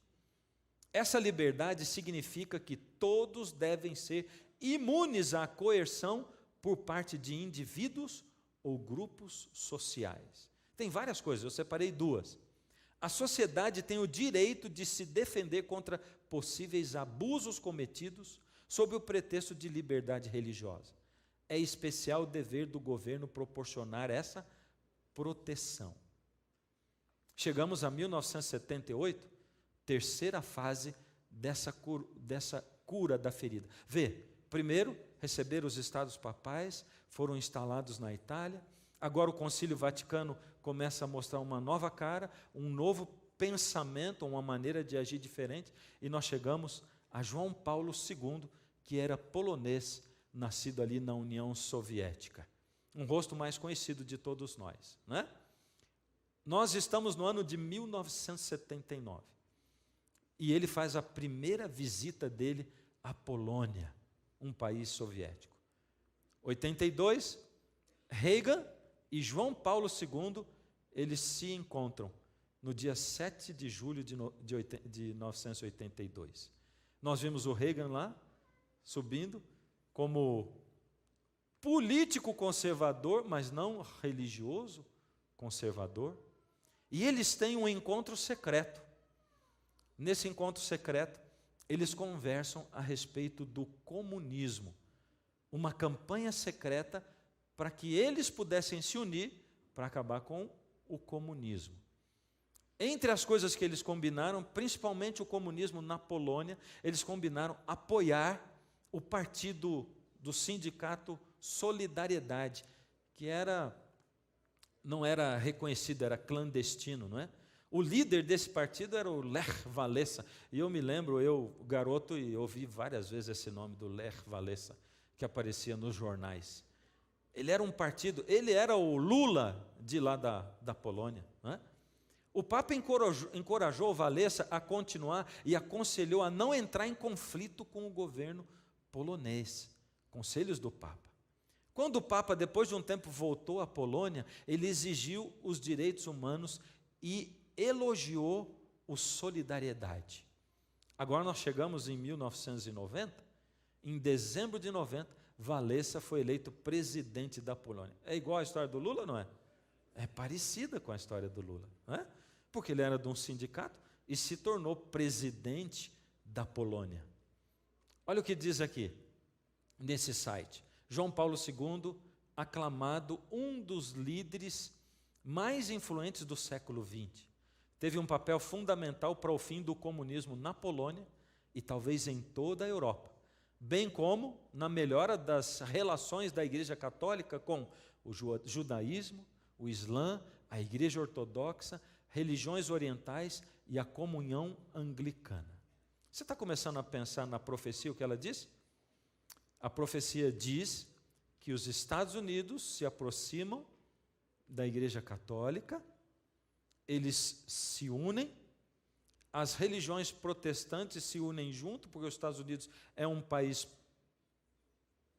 Essa liberdade significa que todos devem ser imunes à coerção por parte de indivíduos ou grupos sociais. Tem várias coisas, eu separei 2. A sociedade tem o direito de se defender contra possíveis abusos cometidos sob o pretexto de liberdade religiosa. É especial dever do governo proporcionar essa proteção. Chegamos a 1978, terceira fase dessa cura da ferida. Vê, primeiro, receberam os estados papais, foram instalados na Itália. Agora o Concílio Vaticano começa a mostrar uma nova cara, um novo pensamento, uma maneira de agir diferente. E nós chegamos a João Paulo II, que era polonês, nascido ali na União Soviética. Um rosto mais conhecido de todos nós, não é? Nós estamos no ano de 1979 e ele faz a primeira visita dele à Polônia, um país soviético. 82, Reagan e João Paulo II, eles se encontram no dia 7 de julho de 1982. Nós vimos o Reagan lá, subindo, como político conservador, mas não religioso conservador. E eles têm um encontro secreto. Nesse encontro secreto, eles conversam a respeito do comunismo. uma campanha secreta para que eles pudessem se unir para acabar com o comunismo. Entre as coisas que eles combinaram, principalmente o comunismo na Polônia, eles combinaram apoiar o partido do sindicato Solidariedade, que não era reconhecido, era clandestino, não é? O líder desse partido era o Lech Walesa, e eu me lembro, eu garoto, e ouvi várias vezes esse nome do Lech Walesa, que aparecia nos jornais. Ele era um partido, ele era o Lula de lá da Polônia, não é? O Papa encorajou Walesa a continuar e aconselhou a não entrar em conflito com o governo polonês. Conselhos do Papa. Quando o Papa, depois de um tempo, voltou à Polônia, ele exigiu os direitos humanos e elogiou o Solidariedade. Agora nós chegamos em 1990, em dezembro de 90, Walesa foi eleito presidente da Polônia. É igual a história do Lula, não é? É parecida com a história do Lula, não é? Porque ele era de um sindicato e se tornou presidente da Polônia. Olha o que diz aqui, nesse site. João Paulo II, aclamado um dos líderes mais influentes do século XX. Teve um papel fundamental para o fim do comunismo na Polônia e talvez em toda a Europa, bem como na melhora das relações da Igreja Católica com o judaísmo, o Islã, a Igreja Ortodoxa, religiões orientais e a comunhão anglicana. Você está começando a pensar na profecia, o que ela diz? A profecia diz que os Estados Unidos se aproximam da Igreja Católica, eles se unem, as religiões protestantes se unem junto, porque os Estados Unidos é um país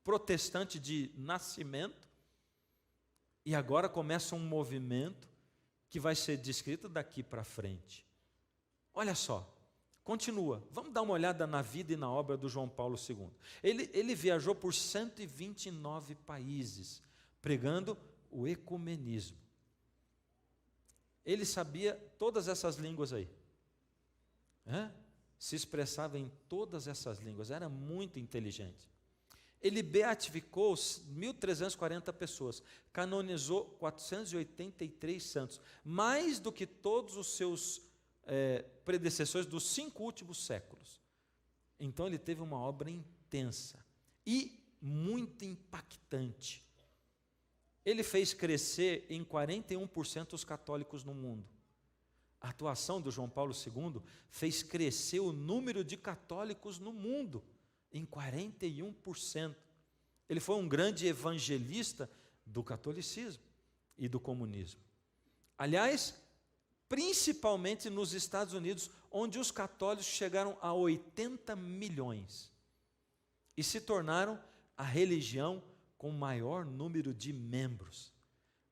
protestante de nascimento, e agora começa um movimento que vai ser descrito daqui para frente. Olha só, continua. Vamos dar uma olhada na vida e na obra do João Paulo II. Ele viajou por 129 países, pregando o ecumenismo. Ele sabia todas essas línguas aí. Se expressava em todas essas línguas, era muito inteligente. Ele beatificou 1.340 pessoas, canonizou 483 santos, mais do que todos os seus predecessores dos 5 últimos séculos. Então ele teve uma obra intensa e muito impactante. Ele fez crescer em 41% os católicos no mundo. A atuação do João Paulo II fez crescer o número de católicos no mundo em 41%. Ele foi um grande evangelista do catolicismo e do comunismo. Aliás, principalmente nos Estados Unidos, onde os católicos chegaram a 80 milhões e se tornaram a religião com maior número de membros.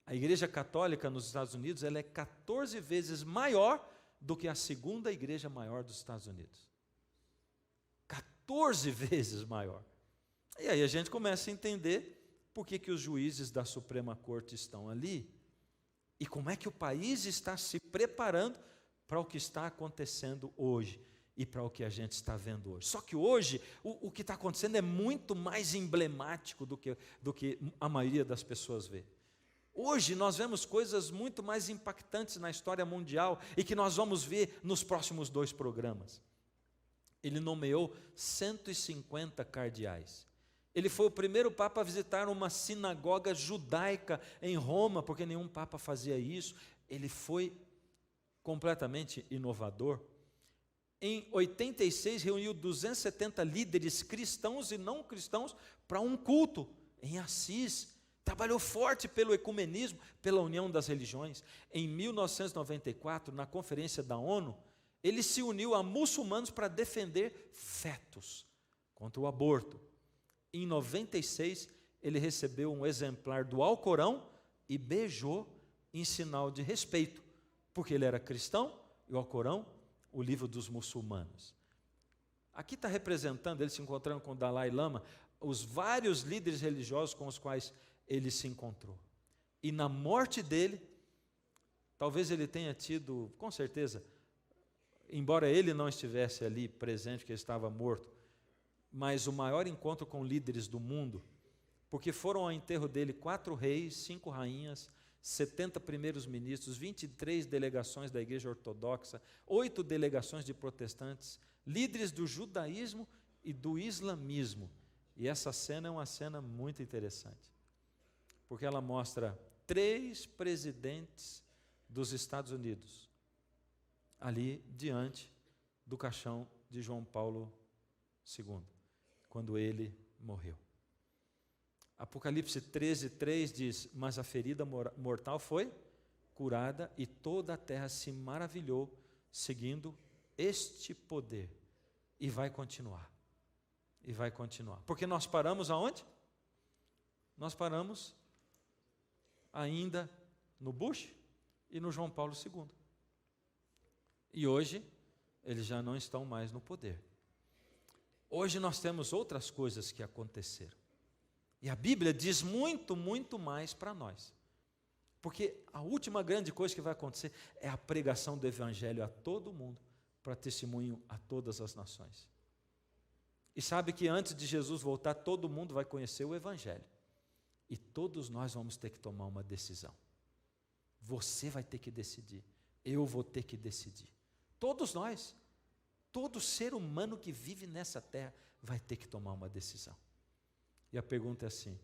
A Igreja Católica nos Estados Unidos ela é 14 vezes maior do que a segunda igreja maior dos Estados Unidos. 14 vezes maior. E aí a gente começa a entender por que os juízes da Suprema Corte estão ali e como é que o país está se preparando para o que está acontecendo hoje e para o que a gente está vendo hoje. Só que hoje o que está acontecendo é muito mais emblemático do que a maioria das pessoas vê. Hoje nós vemos coisas muito mais impactantes na história mundial e que nós vamos ver nos próximos 2 programas. Ele nomeou 150 cardeais. Ele foi o primeiro papa a visitar uma sinagoga judaica em Roma, porque nenhum papa fazia isso. Ele foi completamente inovador. Em 86, reuniu 270 líderes cristãos e não cristãos para um culto em Assis. Trabalhou forte pelo ecumenismo, pela união das religiões. Em 1994, na conferência da ONU, ele se uniu a muçulmanos para defender fetos contra o aborto. Em 96, ele recebeu um exemplar do Alcorão e beijou em sinal de respeito, porque ele era cristão e o Alcorão, o livro dos muçulmanos. Aqui está representando, ele se encontrando com o Dalai Lama, os vários líderes religiosos com os quais ele se encontrou. E na morte dele, talvez ele tenha tido, com certeza, embora ele não estivesse ali presente, que ele estava morto, mas o maior encontro com líderes do mundo, porque foram ao enterro dele 4 reis, 5 rainhas, 70 primeiros ministros, 23 delegações da igreja ortodoxa, 8 delegações de protestantes, líderes do judaísmo e do islamismo. E essa cena é uma cena muito interessante, porque ela mostra 3 presidentes dos Estados Unidos ali diante do caixão de João Paulo II, quando ele morreu. Apocalipse 13:3 diz: mas a ferida mortal foi curada e toda a terra se maravilhou seguindo este poder. E vai continuar. E vai continuar. Porque nós paramos aonde? Nós paramos ainda no Bush e no João Paulo II. E hoje eles já não estão mais no poder. Hoje nós temos outras coisas que aconteceram. E a Bíblia diz muito, muito mais para nós. Porque a última grande coisa que vai acontecer é a pregação do Evangelho a todo mundo, para testemunho a todas as nações. E sabe que antes de Jesus voltar, todo mundo vai conhecer o Evangelho. E todos nós vamos ter que tomar uma decisão. Você vai ter que decidir. Eu vou ter que decidir. Todos nós. Todo ser humano que vive nessa terra vai ter que tomar uma decisão. E a pergunta é assim: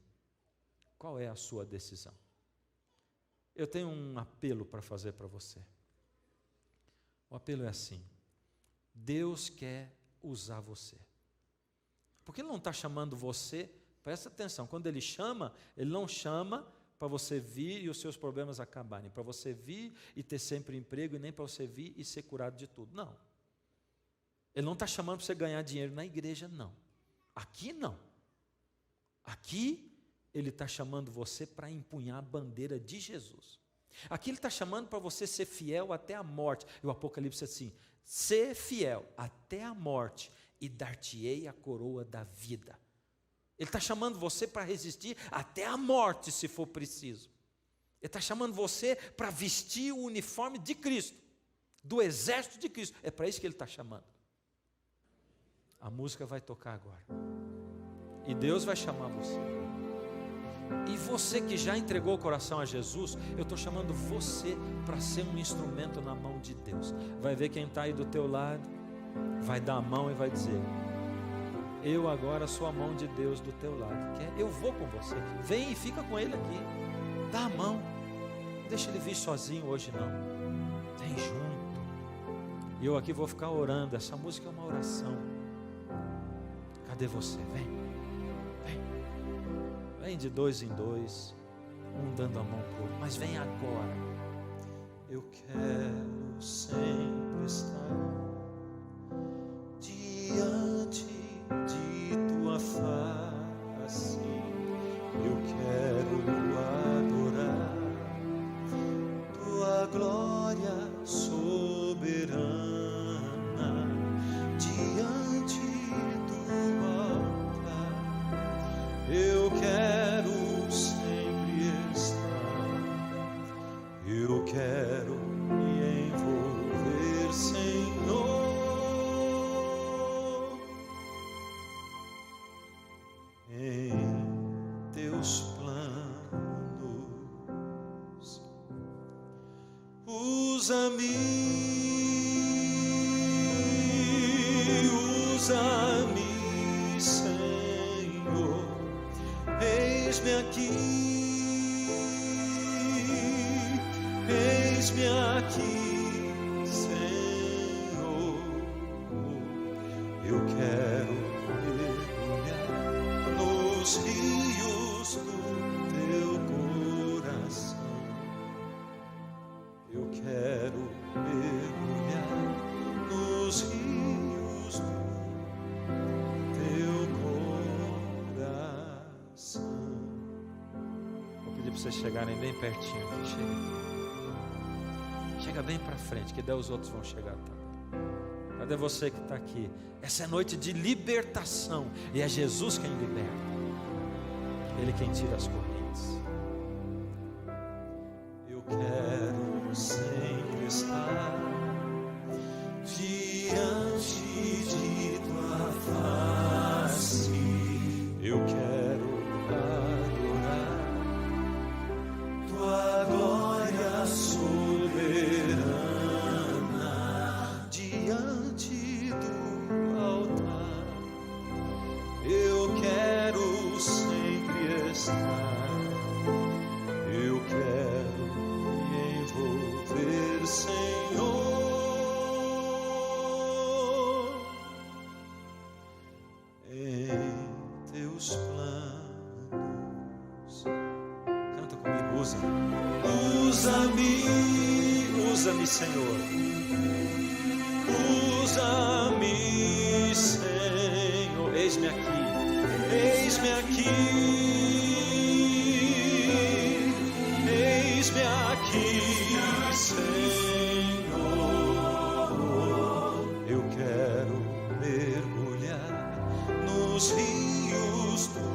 qual é a sua decisão? Eu tenho um apelo para fazer para você. O apelo é assim: Deus quer usar você. Porque Ele não está chamando você, presta atenção, quando Ele chama, Ele não chama para você vir e os seus problemas acabarem, para você vir e ter sempre emprego, e nem para você vir e ser curado de tudo. Não. Ele não está chamando para você ganhar dinheiro na igreja, não. Aqui não. Aqui Ele está chamando você para empunhar a bandeira de Jesus. Aqui Ele está chamando para você ser fiel até a morte. E o Apocalipse é assim: ser fiel até a morte e dar-te-ei a coroa da vida. Ele está chamando você para resistir até a morte, se for preciso. Ele está chamando você para vestir o uniforme de Cristo, do exército de Cristo. É para isso que Ele está chamando. A música vai tocar agora. E Deus vai chamar você. E você que já entregou o coração a Jesus, eu estou chamando você para ser um instrumento na mão de Deus. Vai ver quem está aí do teu lado, vai dar a mão e vai dizer: eu agora sou a mão de Deus do teu lado. Eu vou com você. Vem e fica com Ele aqui. Dá a mão. Não deixa Ele vir sozinho hoje não. Vem junto. E eu aqui vou ficar orando. Essa música é uma oração. Cadê você? Vem. Vem de 2 em 2, um dando a mão para o outro, mas vem agora. Eu quero sempre estar diante de tua face. Eu quero adorar tua glória soberana diante do altar. Eu quero sempre estar, eu quero me envolver, Senhor, em teus planos. Usa-me, Senhor. Eis-me aqui, Senhor. Eu quero mergulhar nos rios do teu coração. Eu quero mergulhar nos rios do teu coração. Vou pedir para vocês chegarem bem pertinho aqui. Chega bem para frente, que daí os outros vão chegar também. Cadê você que está aqui? Essa é noite de libertação, e é Jesus quem liberta. Ele quem tira as correntes. Eu quero sempre estar diante de tua face. Eu quero Usa-me, Senhor. Usa-me, Senhor. Eis-me aqui. Eis-me aqui. Eis-me aqui, Senhor. Eu quero mergulhar nos rios do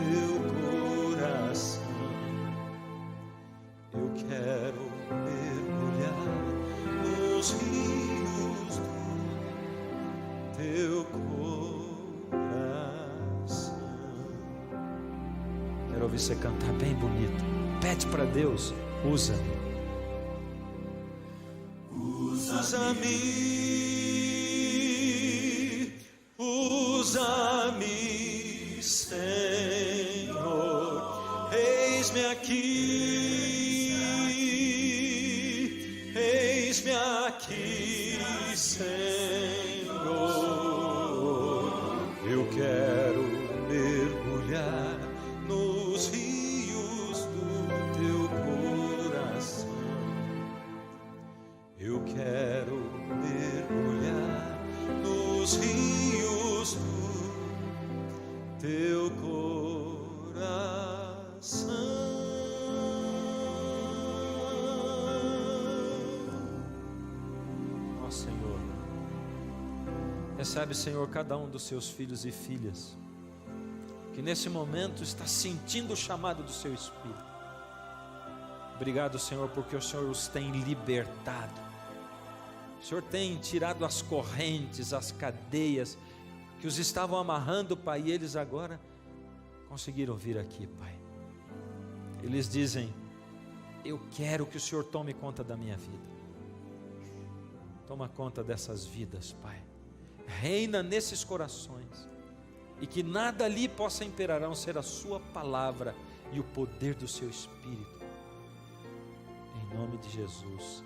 teu coração. Eu quero mergulhar nos rios do teu coração. Quero ouvir você cantar bem bonito. Pede para Deus, usa-me. Usa-me, usa-me, Senhor. Eis-me aqui, eis-me aqui, Senhor. Eu quero mergulhar nos rios do teu coração. Eu quero mergulhar nos rios do teu coração. Ó Senhor, recebe, Senhor, cada um dos seus filhos e filhas que nesse momento está sentindo o chamado do seu Espírito. Obrigado, Senhor, porque o Senhor os tem libertado. O Senhor tem tirado as correntes, as cadeias que os estavam amarrando, Pai, e eles agora conseguiram vir aqui, Pai. Eles dizem: eu quero que o Senhor tome conta da minha vida. Toma conta dessas vidas, Pai. Reina nesses corações. E que nada ali possa imperar, a não ser a sua palavra e o poder do seu Espírito. Em nome de Jesus.